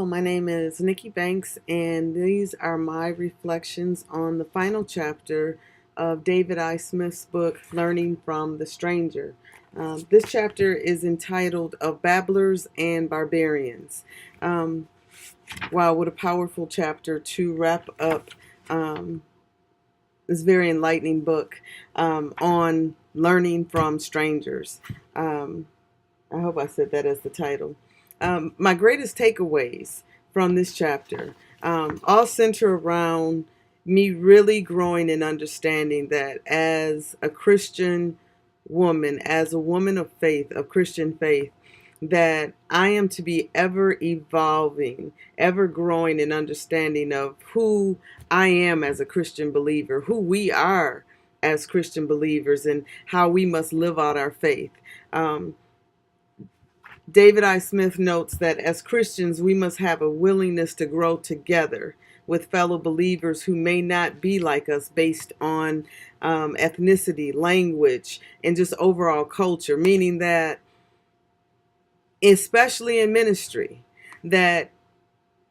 My name is Nikki Banks, and these are my reflections on the final chapter of David I. Smith's book, Learning from the Stranger. This chapter is entitled Of Babblers and Barbarians. Wow, what a powerful chapter to wrap up this very enlightening book on learning from strangers. I hope I said that as the title. My greatest takeaways from this chapter all center around me really growing in understanding that as a Christian woman, as a woman of faith, of Christian faith, that I am to be ever evolving, ever growing in understanding of who I am as a Christian believer, who we are as Christian believers, and how we must live out our faith. David I. Smith notes that as Christians, we must have a willingness to grow together with fellow believers who may not be like us based on ethnicity, language, and just overall culture, meaning that, especially in ministry, that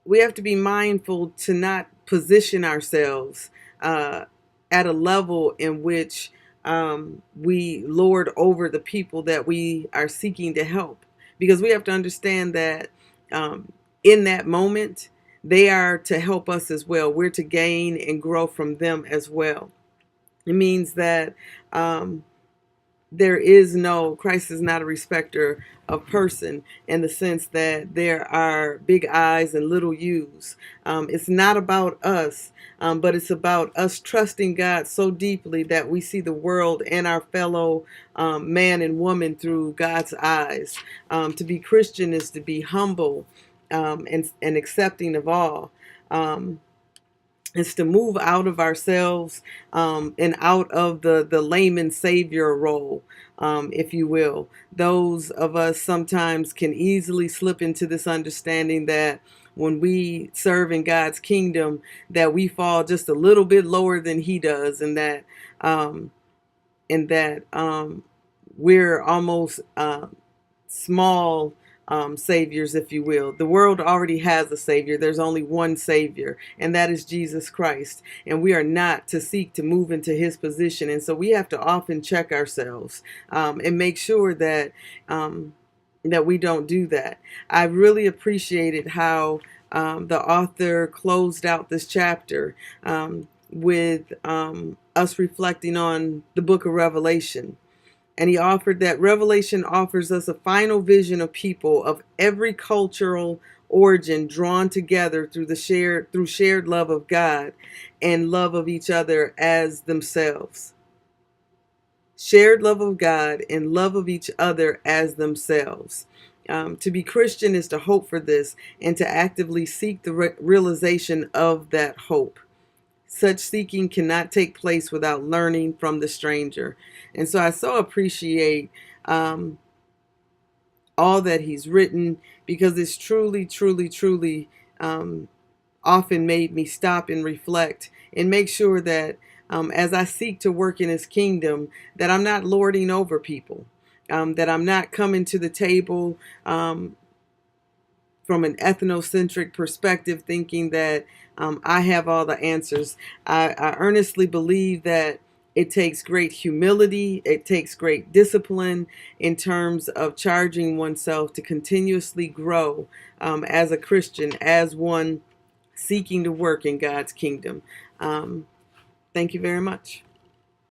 we have to be mindful to not position ourselves at a level in which we lord over the people that we are seeking to help. Because we have to understand that in that moment, they are to help us as well. We're to gain and grow from them as well. It means that Christ is not a respecter of person in the sense that there are big I's and little U's. It's not about us, but it's about us trusting God so deeply that we see the world and our fellow man and woman through God's eyes. To be Christian is to be humble and accepting of all. Is to move out of ourselves and out of the layman savior role, if you will. Those of us sometimes can easily slip into this understanding that when we serve in God's kingdom, that we fall just a little bit lower than He does, and that we're almost small saviors, if you will. The world already has a savior. There's only one savior, and that is Jesus Christ. And we are not to seek to move into His position. And so we have to often check ourselves and make sure that that we don't do that. I really appreciated how the author closed out this chapter with us reflecting on the book of Revelation. And he offered that Revelation offers us a final vision of people of every cultural origin drawn together through shared love of God and love of each other as themselves. Shared love of God and love of each other as themselves. To be Christian is to hope for this and to actively seek the realization of that hope. Such seeking cannot take place without learning from the stranger. And so I so appreciate all that he's written, because it's truly, truly, truly often made me stop and reflect and make sure that as I seek to work in His kingdom, that I'm not lording over people, that I'm not coming to the table from an ethnocentric perspective, thinking that I have all the answers. I earnestly believe that it takes great humility, it takes great discipline in terms of charging oneself to continuously grow as a Christian, as one seeking to work in God's kingdom. Thank you very much.